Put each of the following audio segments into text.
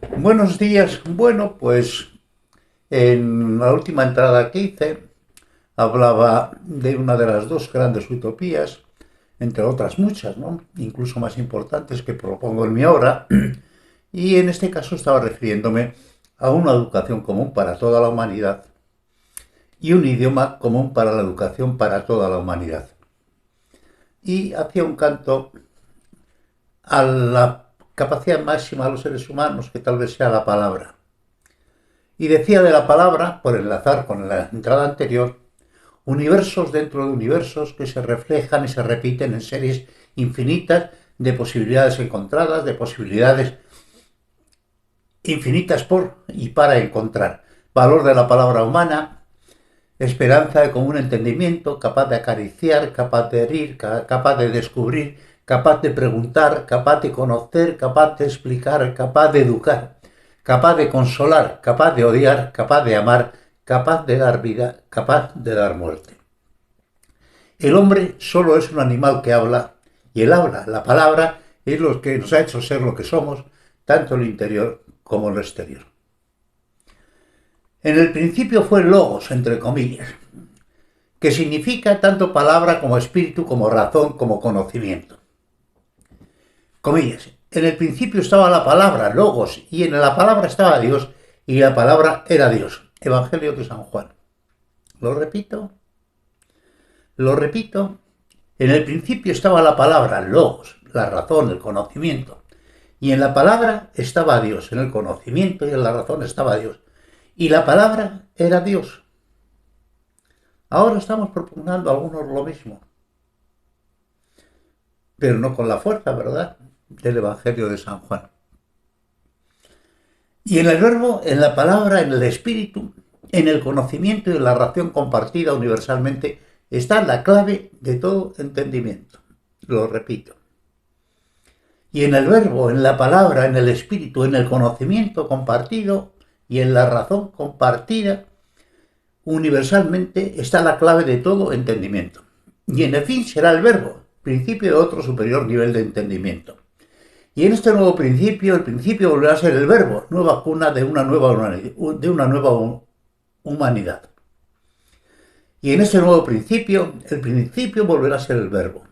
Buenos días. Bueno, pues en la última entrada que hice hablaba de una de las dos grandes utopías, entre otras muchas, ¿no? Incluso más importantes que propongo en mi obra, y en este caso estaba refiriéndome a una educación común para toda la humanidad y un idioma común para la educación para toda la humanidad. Y hacía un canto a la capacidad máxima de los seres humanos, que tal vez sea la palabra. Y decía de la palabra, por enlazar con la entrada anterior, universos dentro de universos que se reflejan y se repiten en series infinitas de posibilidades encontradas, de posibilidades infinitas por y para encontrar. Valor de la palabra humana, esperanza de común entendimiento, capaz de acariciar, capaz de herir, capaz de descubrir, capaz de preguntar, capaz de conocer, capaz de explicar, capaz de educar, capaz de consolar, capaz de odiar, capaz de amar, capaz de dar vida, capaz de dar muerte. El hombre solo es un animal que habla, y el habla, la palabra, es lo que nos ha hecho ser lo que somos, tanto en el interior como en lo exterior. En el principio fue logos, entre comillas, que significa tanto palabra como espíritu, como razón, como conocimiento. Comillas. En el principio estaba la palabra, logos, y en la palabra estaba Dios, y la palabra era Dios. Evangelio de San Juan. Lo repito, lo repito. En el principio estaba la palabra, logos, la razón, el conocimiento. Y en la palabra estaba Dios, en el conocimiento y en la razón estaba Dios. Y la palabra era Dios. Ahora estamos proponiendo a algunos lo mismo, pero no con la fuerza, ¿verdad?, del Evangelio de San Juan. Y en el verbo, en la palabra, en el espíritu, en el conocimiento y en la ración compartida universalmente está la clave de todo entendimiento. Lo repito. Y en el verbo, en la palabra, en el espíritu, en el conocimiento compartido y en la razón compartida, universalmente está la clave de todo entendimiento. Y en el fin será el verbo, principio de otro superior nivel de entendimiento. Y en este nuevo principio, el principio volverá a ser el verbo, nueva cuna de una nueva humanidad. Y en este nuevo principio, el principio volverá a ser el verbo.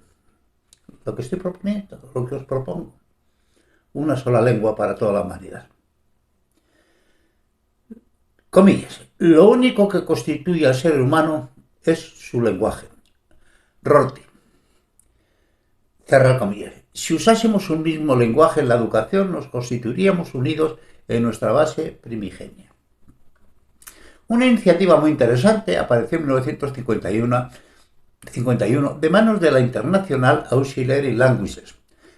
Lo que estoy proponiendo, lo que os propongo. Una sola lengua para toda la humanidad. Comillas. Lo único que constituye al ser humano es su lenguaje. Rorty. Cerrar comillas. Si usásemos un mismo lenguaje en la educación, nos constituiríamos unidos en nuestra base primigenia. Una iniciativa muy interesante apareció en 1951 de manos de la International Auxiliary Languages.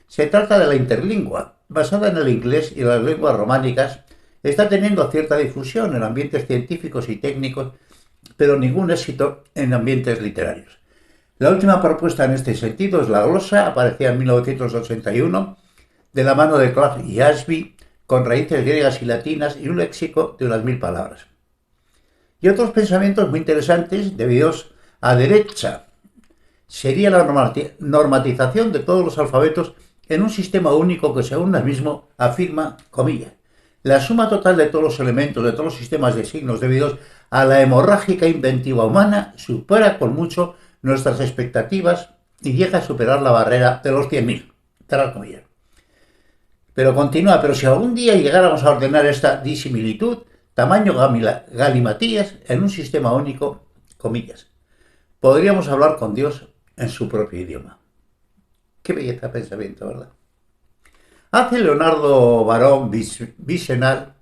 Se trata de la interlingua, basada en el inglés y las lenguas románicas. Está teniendo cierta difusión en ambientes científicos y técnicos, pero ningún éxito en ambientes literarios. La última propuesta en este sentido es la glosa, aparecía en 1981, de la mano de Clark y Ashby, con raíces griegas y latinas y un léxico de unas 1000 palabras. Y otros pensamientos muy interesantes debidos a derecha. Sería la normatización de todos los alfabetos en un sistema único que, según el mismo, afirma, comillas, la suma total de todos los elementos de todos los sistemas de signos debidos a la hemorrágica inventiva humana supera con mucho nuestras expectativas y llega a superar la barrera de los 100.000. Cerrar comillas. Pero continúa, pero si algún día llegáramos a ordenar esta disimilitud, tamaño galimatías, en un sistema único, comillas, podríamos hablar con Dios en su propio idioma. Qué belleza de pensamiento, ¿verdad? Hace Leonardo Barón Vicenal,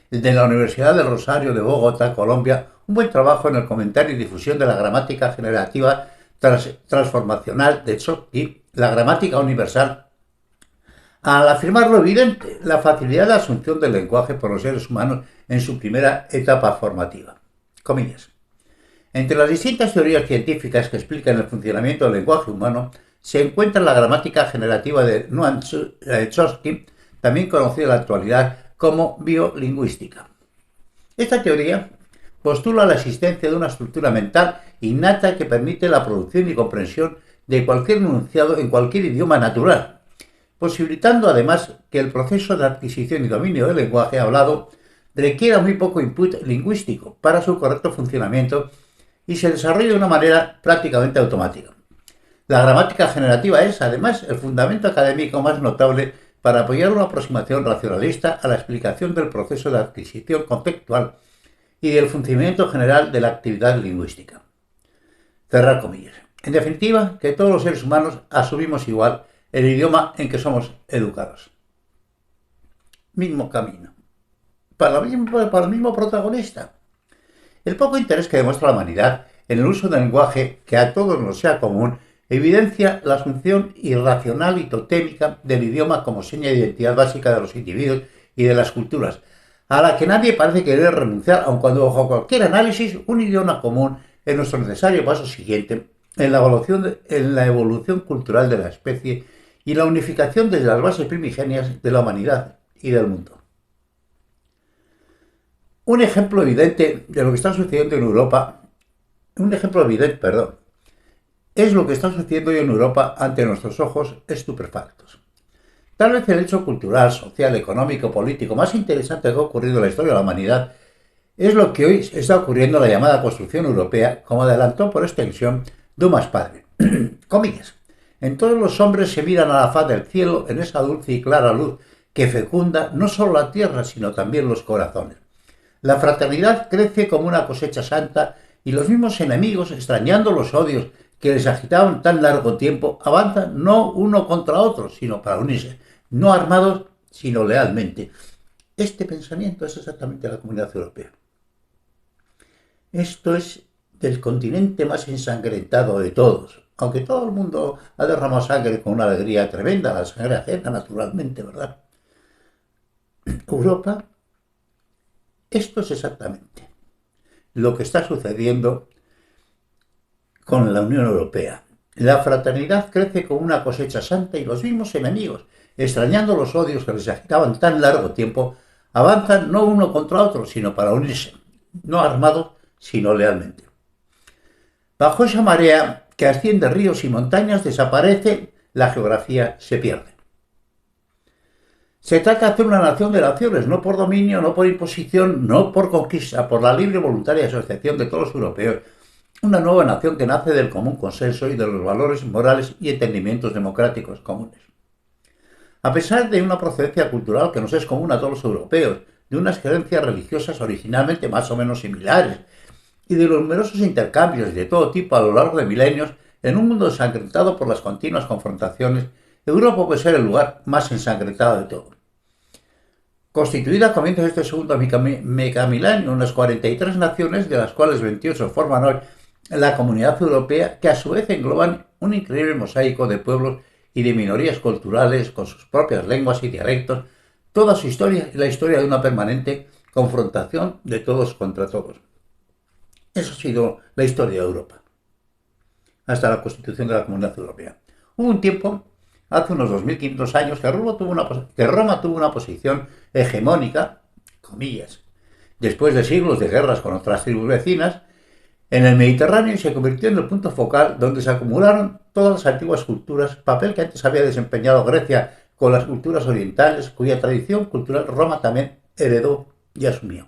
de la Universidad del Rosario de Bogotá, Colombia, un buen trabajo en el comentario y difusión de la gramática generativa transformacional de Chomsky, la gramática universal, al afirmar lo evidente, la facilidad de asunción del lenguaje por los seres humanos en su primera etapa formativa. Comillas. Entre las distintas teorías científicas que explican el funcionamiento del lenguaje humano se encuentra la gramática generativa de Noam Chomsky, también conocida en la actualidad como biolingüística. Esta teoría postula la existencia de una estructura mental innata que permite la producción y comprensión de cualquier enunciado en cualquier idioma natural, posibilitando además que el proceso de adquisición y dominio del lenguaje hablado requiera muy poco input lingüístico para su correcto funcionamiento y se desarrolle de una manera prácticamente automática. La gramática generativa es, además, el fundamento académico más notable para apoyar una aproximación racionalista a la explicación del proceso de adquisición conceptual y del funcionamiento general de la actividad lingüística. Cerrar comillas. En definitiva, que todos los seres humanos asumimos igual el idioma en que somos educados. Mismo camino. Para el mismo protagonista. El poco interés que demuestra la humanidad en el uso del lenguaje que a todos nos sea común evidencia la asunción irracional y totémica del idioma como seña de identidad básica de los individuos y de las culturas, a la que nadie parece querer renunciar, aun cuando bajo cualquier análisis un idioma común es nuestro necesario paso siguiente en la evolución cultural de la especie y la unificación desde las bases primigenias de la humanidad y del mundo. Un ejemplo evidente de lo que está sucediendo en Europa, es lo que está sucediendo hoy en Europa ante nuestros ojos estupefactos. Tal vez el hecho cultural, social, económico, político más interesante que ha ocurrido en la historia de la humanidad es lo que hoy está ocurriendo en la llamada construcción europea, como adelantó por extensión Dumas padre. Comillas. En todos los hombres se miran a la faz del cielo en esa dulce y clara luz que fecunda no solo la tierra, sino también los corazones. La fraternidad crece como una cosecha santa y los mismos enemigos, extrañando los odios que les agitaban tan largo tiempo, avanzan no uno contra otro, sino para unirse, no armados, sino lealmente. Este pensamiento es exactamente la Comunidad Europea. Esto es del continente más ensangrentado de todos, aunque todo el mundo ha derramado sangre con una alegría tremenda, la sangre ajena naturalmente, ¿verdad? Europa, esto es exactamente lo que está sucediendo con la Unión Europea. La fraternidad crece como una cosecha santa y los mismos enemigos, extrañando los odios que les agitaban tan largo tiempo, avanzan no uno contra otro, sino para unirse, no armados, sino lealmente. Bajo esa marea que asciende ríos y montañas desaparece, la geografía se pierde. Se trata de hacer una nación de naciones, no por dominio, no por imposición, no por conquista, por la libre voluntaria asociación de todos los europeos. Una nueva nación que nace del común consenso y de los valores morales y entendimientos democráticos comunes. A pesar de una procedencia cultural que nos es común a todos los europeos, de unas creencias religiosas originalmente más o menos similares, y de los numerosos intercambios de todo tipo a lo largo de milenios, en un mundo ensangrentado por las continuas confrontaciones, Europa puede ser el lugar más ensangrentado de todo. Constituida a comienzos de este segundo megamilenio, unas 43 naciones, de las cuales 28 forman hoy la Comunidad Europea, que a su vez engloban un increíble mosaico de pueblos y de minorías culturales con sus propias lenguas y dialectos, toda su historia y la historia de una permanente confrontación de todos contra todos. Eso ha sido la historia de Europa, hasta la constitución de la Comunidad Europea. Hubo un tiempo, hace unos 2500 años, que Roma tuvo una posición hegemónica, comillas, después de siglos de guerras con otras tribus vecinas, en el Mediterráneo y se convirtió en el punto focal donde se acumularon todas las antiguas culturas, papel que antes había desempeñado Grecia con las culturas orientales, cuya tradición cultural Roma también heredó y asumió.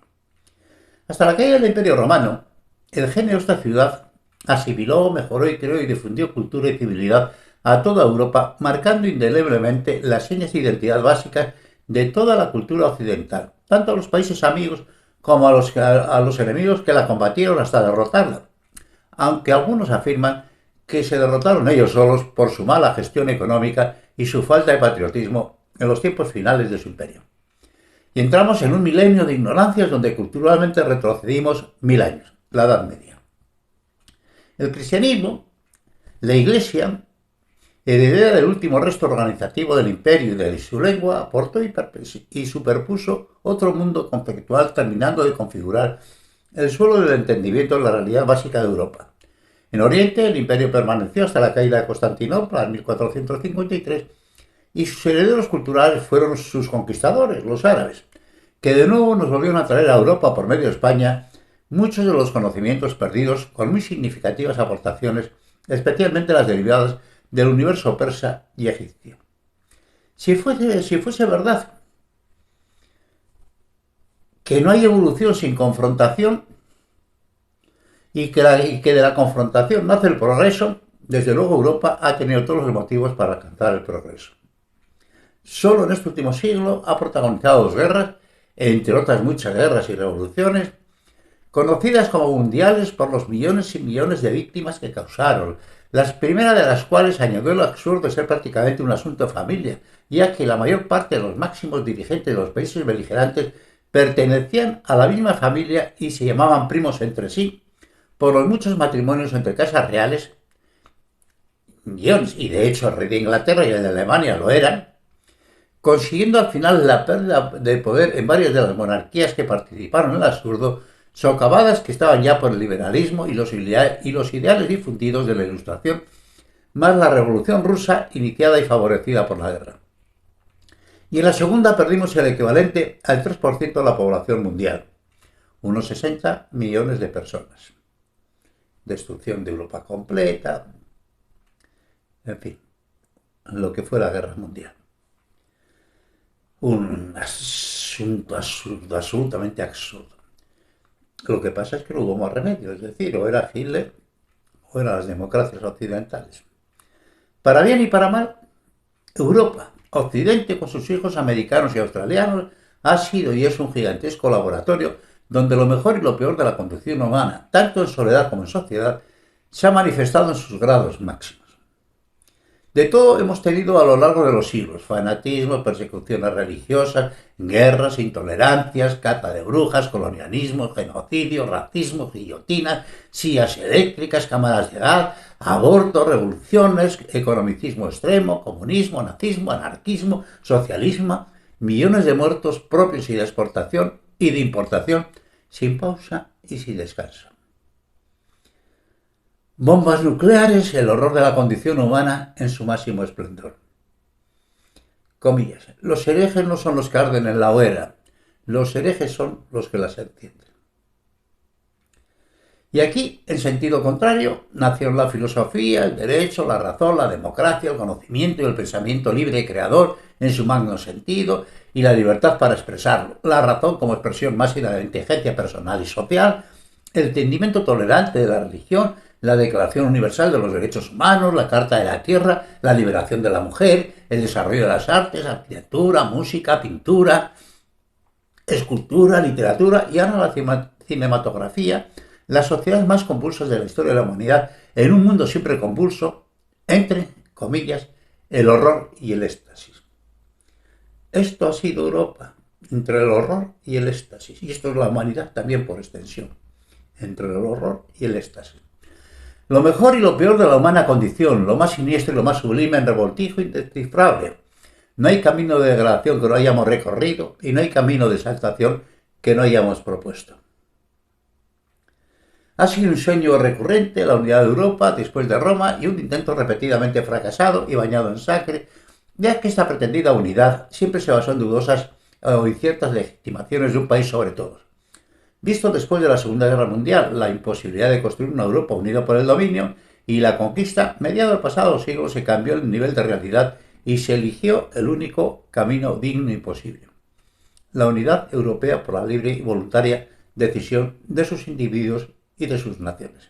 Hasta la caída del Imperio Romano, el genio de esta ciudad asimiló, mejoró y creó y difundió cultura y civilidad a toda Europa, marcando indeleblemente las señas de identidad básicas de toda la cultura occidental, tanto a los países amigos como a los enemigos que la combatieron hasta derrotarla, aunque algunos afirman que se derrotaron ellos solos por su mala gestión económica y su falta de patriotismo en los tiempos finales de su imperio. Y entramos en un milenio de ignorancias donde culturalmente retrocedimos 1000 años, la Edad Media. El cristianismo, la Iglesia, heredera del último resto organizativo del imperio y de su lengua, aportó y superpuso otro mundo conceptual, terminando de configurar el suelo del entendimiento de la realidad básica de Europa. En Oriente, el imperio permaneció hasta la caída de Constantinopla en 1453 y sus herederos culturales fueron sus conquistadores, los árabes, que de nuevo nos volvieron a traer a Europa por medio de España muchos de los conocimientos perdidos con muy significativas aportaciones, especialmente las derivadas del universo persa y egipcio. Si fuese verdad que no hay evolución sin confrontación y que de la confrontación nace el progreso, desde luego Europa ha tenido todos los motivos para alcanzar el progreso. Solo en este último siglo ha protagonizado dos guerras, entre otras muchas guerras y revoluciones, conocidas como mundiales por los millones y millones de víctimas que causaron, las primeras de las cuales añadió el absurdo de ser prácticamente un asunto de familia, ya que la mayor parte de los máximos dirigentes de los países beligerantes pertenecían a la misma familia y se llamaban primos entre sí, por los muchos matrimonios entre casas reales, millones, y de hecho el rey de Inglaterra y el de Alemania lo eran, consiguiendo al final la pérdida de poder en varias de las monarquías que participaron en el absurdo, socavadas que estaban ya por el liberalismo y los ideales difundidos de la Ilustración, más la Revolución Rusa iniciada y favorecida por la guerra. Y en la segunda perdimos el equivalente al 3% de la población mundial, unos 60 millones de personas. Destrucción de Europa completa, en fin, lo que fue la guerra mundial. Un asunto absurdo, absolutamente absurdo. Lo que pasa es que no hubo más remedio, es decir, o era Hitler o eran las democracias occidentales. Para bien y para mal, Europa, Occidente con sus hijos americanos y australianos, ha sido y es un gigantesco laboratorio donde lo mejor y lo peor de la conducción humana, tanto en soledad como en sociedad, se ha manifestado en sus grados máximos. De todo hemos tenido a lo largo de los siglos: fanatismo, persecuciones religiosas, guerras, intolerancias, cata de brujas, colonialismo, genocidio, racismo, guillotinas, sillas eléctricas, cámaras de gas, aborto, revoluciones, economicismo extremo, comunismo, nazismo, anarquismo, socialismo, millones de muertos propios y de exportación y de importación, sin pausa y sin descanso. Bombas nucleares, el horror de la condición humana en su máximo esplendor. Comillas. Los herejes no son los que arden en la hoguera, los herejes son los que las encienden. Y aquí, en sentido contrario, nacieron la filosofía, el derecho, la razón, la democracia, el conocimiento y el pensamiento libre y creador en su magno sentido, y la libertad para expresarlo. La razón como expresión máxima de la inteligencia personal y social, el entendimiento tolerante de la religión, la Declaración Universal de los Derechos Humanos, la Carta de la Tierra, la liberación de la mujer, el desarrollo de las artes, arquitectura, música, pintura, escultura, literatura y ahora la cinematografía, las sociedades más convulsas de la historia de la humanidad, en un mundo siempre convulso, entre comillas, el horror y el éxtasis. Esto ha sido Europa, entre el horror y el éxtasis, y esto es la humanidad también por extensión, entre el horror y el éxtasis. Lo mejor y lo peor de la humana condición, lo más siniestro y lo más sublime en revoltijo indescifrable. No hay camino de degradación que no hayamos recorrido y no hay camino de exaltación que no hayamos propuesto. Ha sido un sueño recurrente la unidad de Europa después de Roma y un intento repetidamente fracasado y bañado en sangre, ya que esta pretendida unidad siempre se basó en dudosas o inciertas legitimaciones de un país sobre todos. Visto después de la Segunda Guerra Mundial, la imposibilidad de construir una Europa unida por el dominio y la conquista, mediado del pasado siglo se cambió el nivel de realidad y se eligió el único camino digno y posible: la unidad europea por la libre y voluntaria decisión de sus individuos y de sus naciones.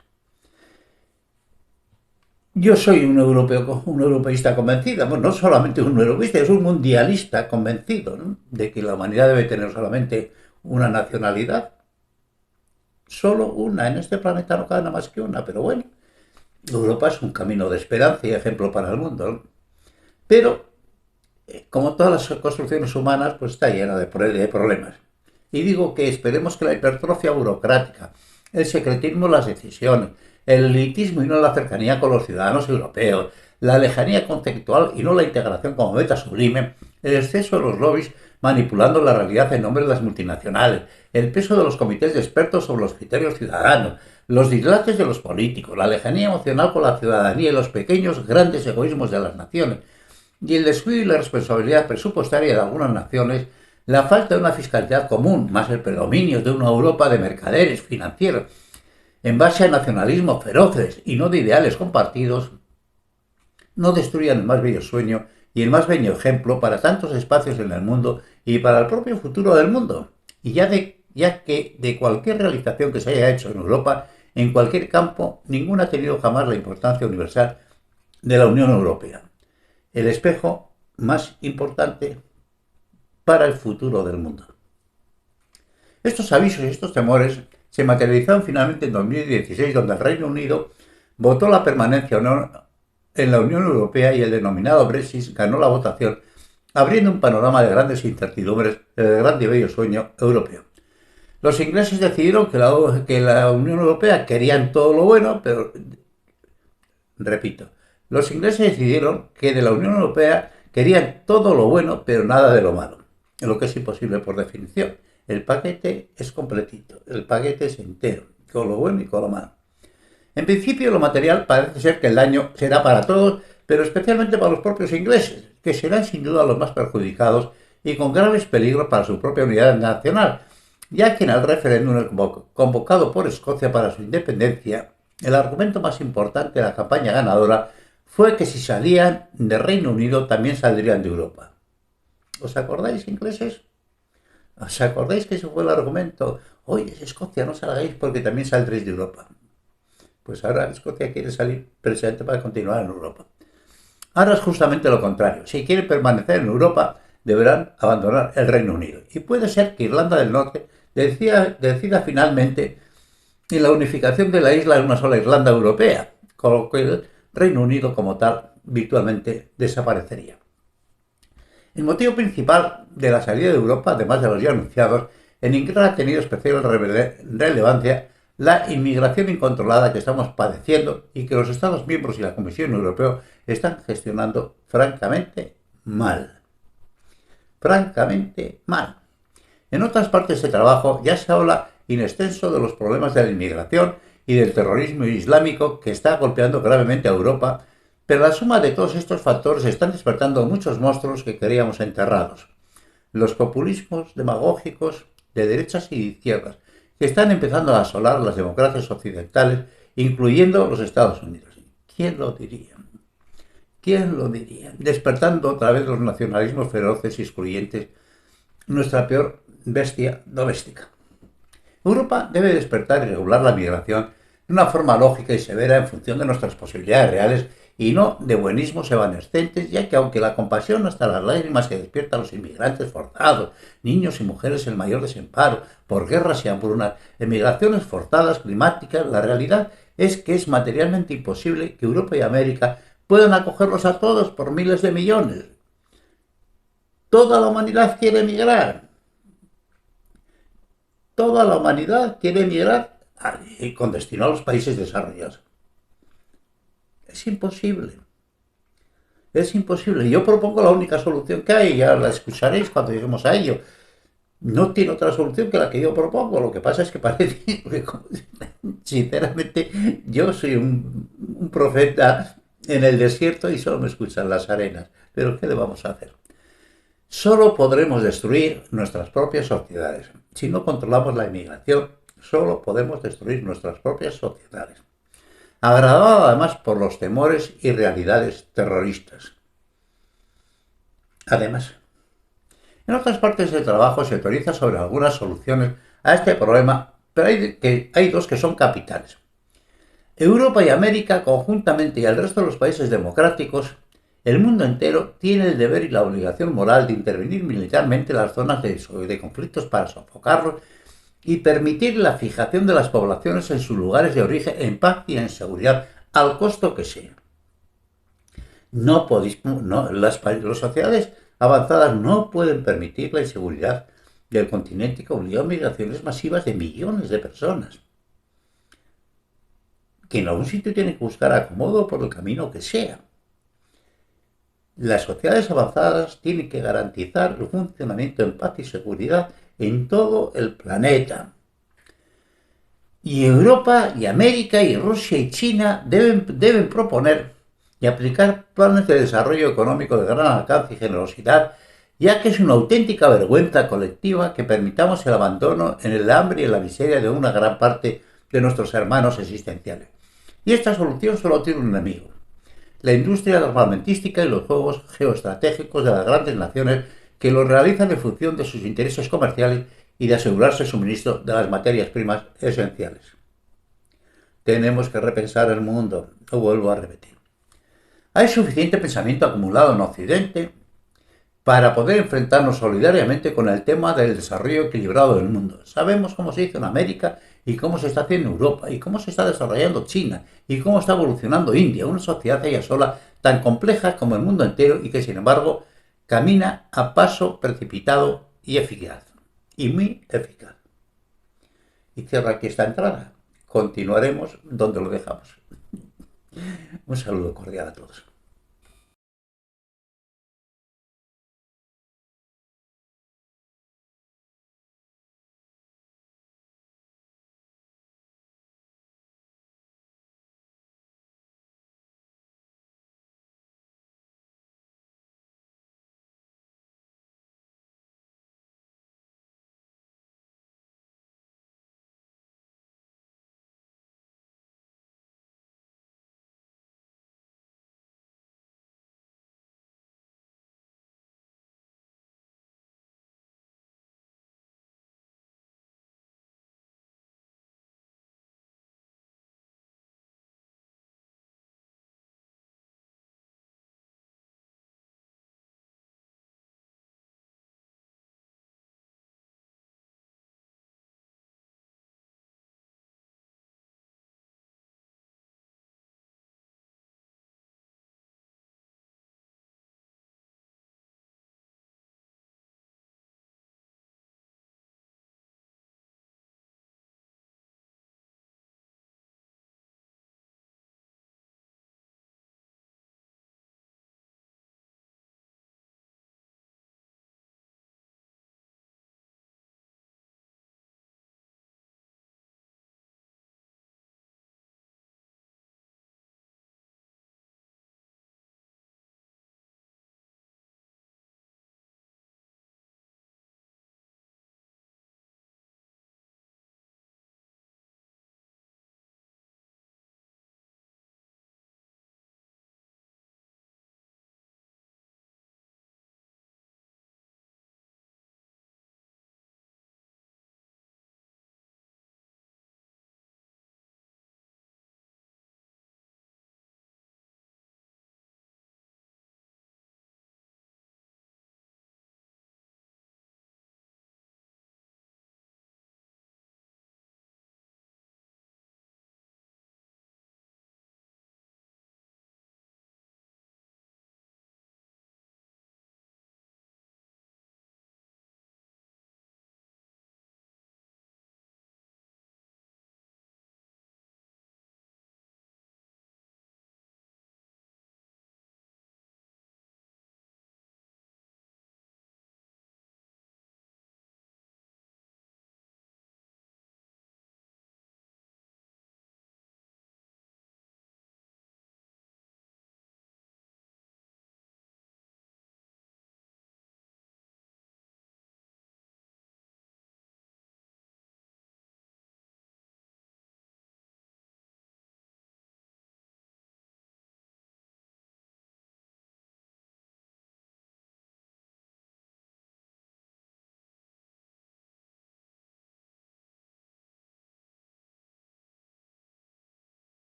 Yo soy un europeísta convencido, bueno, no solamente un europeísta, es un mundialista convencido, ¿no?, de que la humanidad debe tener solamente una nacionalidad, solo una, en este planeta no cabe nada más que una, pero bueno, Europa es un camino de esperanza y ejemplo para el mundo, ¿no? Pero, como todas las construcciones humanas, pues está llena de problemas. Y digo que esperemos que la hipertrofia burocrática, el secretismo en las decisiones, el elitismo y no la cercanía con los ciudadanos europeos, la lejanía conceptual y no la integración como meta sublime, el exceso de los lobbies manipulando la realidad en nombre de las multinacionales, el peso de los comités de expertos sobre los criterios ciudadanos, los dislates de los políticos, la lejanía emocional con la ciudadanía y los pequeños grandes egoísmos de las naciones, y el descuido y la responsabilidad presupuestaria de algunas naciones, la falta de una fiscalidad común, más el predominio de una Europa de mercaderes financieros, en base a nacionalismos feroces y no de ideales compartidos, no destruyan el más bello sueño y el más bello ejemplo para tantos espacios en el mundo y para el propio futuro del mundo. Y ya que de cualquier realización que se haya hecho en Europa, en cualquier campo, ninguna ha tenido jamás la importancia universal de la Unión Europea, el espejo más importante para el futuro del mundo. Estos avisos y estos temores se materializaron finalmente en 2016, donde el Reino Unido votó la permanencia en la Unión Europea y el denominado Brexit ganó la votación, abriendo un panorama de grandes incertidumbres del gran y bello sueño europeo. Los ingleses decidieron que la Unión Europea querían todo lo bueno, pero, repito, los ingleses decidieron que de la Unión Europea querían todo lo bueno, pero nada de lo malo, lo que es imposible por definición. El paquete es completito, el paquete es entero, con lo bueno y con lo malo. En principio, lo material parece ser que el daño será para todos, pero especialmente para los propios ingleses, que serán sin duda los más perjudicados y con graves peligros para su propia unidad nacional, ya que en el referéndum convocado por Escocia para su independencia, el argumento más importante de la campaña ganadora fue que si salían del Reino Unido también saldrían de Europa. ¿Os acordáis, ingleses? ¿Os acordáis que ese fue el argumento? Oye, Escocia, no salgáis porque también saldréis de Europa. Pues ahora Escocia quiere salir precisamente para continuar en Europa. Ahora es justamente lo contrario. Si quieren permanecer en Europa, deberán abandonar el Reino Unido. Y puede ser que Irlanda del Norte decida finalmente en la unificación de la isla en una sola Irlanda europea, con lo que el Reino Unido como tal virtualmente desaparecería. El motivo principal de la salida de Europa, además de los ya anunciados, en Inglaterra ha tenido especial relevancia la inmigración incontrolada que estamos padeciendo y que los Estados miembros y la Comisión Europea están gestionando francamente mal. Francamente mal. En otras partes de trabajo ya se habla in extenso de los problemas de la inmigración y del terrorismo islámico que está golpeando gravemente a Europa, pero la suma de todos estos factores están despertando muchos monstruos que creíamos enterrados. Los populismos demagógicos de derechas y de izquierdas, que están empezando a asolar las democracias occidentales, incluyendo los Estados Unidos. ¿Quién lo diría? ¿Quién lo diría? Despertando otra vez los nacionalismos feroces y excluyentes, nuestra peor bestia doméstica. Europa debe despertar y regular la migración de una forma lógica y severa en función de nuestras posibilidades reales y no de buenismos evanescentes, ya que aunque la compasión hasta las lágrimas que despierta a los inmigrantes forzados, niños y mujeres en mayor desamparo, por guerras y hambrunas, emigraciones forzadas, climáticas, la realidad es que es materialmente imposible que Europa y América puedan acogerlos a todos por miles de millones. Toda la humanidad quiere emigrar. Toda la humanidad quiere emigrar con destino a los países desarrollados. Es imposible. Es imposible. Yo propongo la única solución que hay, ya la escucharéis cuando lleguemos a ello. No tiene otra solución que la que yo propongo. Lo que pasa es que parece que, sinceramente, yo soy un profeta en el desierto y solo me escuchan las arenas. Pero ¿qué le vamos a hacer? Solo podremos destruir nuestras propias sociedades. Si no controlamos la inmigración, solo podemos destruir nuestras propias sociedades. Agravado además por los temores y realidades terroristas. Además, en otras partes del trabajo se teoriza sobre algunas soluciones a este problema, pero hay dos que son capitales. Europa y América conjuntamente y el resto de los países democráticos, el mundo entero tiene el deber y la obligación moral de intervenir militarmente en las zonas de conflictos para sofocarlos y permitir la fijación de las poblaciones en sus lugares de origen en paz y en seguridad, al costo que sea. Las sociedades avanzadas no pueden permitir la inseguridad del continente que obliga a migraciones masivas de millones de personas, que en algún sitio tienen que buscar acomodo por el camino que sea. Las sociedades avanzadas tienen que garantizar el funcionamiento en paz y seguridad en todo el planeta. Y Europa y América y Rusia y China deben proponer y aplicar planes de desarrollo económico de gran alcance y generosidad, ya que es una auténtica vergüenza colectiva que permitamos el abandono en el hambre y en la miseria de una gran parte de nuestros hermanos existenciales. Y esta solución solo tiene un enemigo: la industria armamentística y los juegos geoestratégicos de las grandes naciones que lo realizan en función de sus intereses comerciales y de asegurarse el suministro de las materias primas esenciales. Tenemos que repensar el mundo, lo vuelvo a repetir. Hay suficiente pensamiento acumulado en Occidente para poder enfrentarnos solidariamente con el tema del desarrollo equilibrado del mundo. Sabemos cómo se hizo en América y cómo se está haciendo en Europa y cómo se está desarrollando China y cómo está evolucionando India, una sociedad ella sola tan compleja como el mundo entero y que sin embargo camina a paso precipitado y eficaz. Y muy eficaz. Y cierro aquí esta entrada. Continuaremos donde lo dejamos. Un saludo cordial a todos.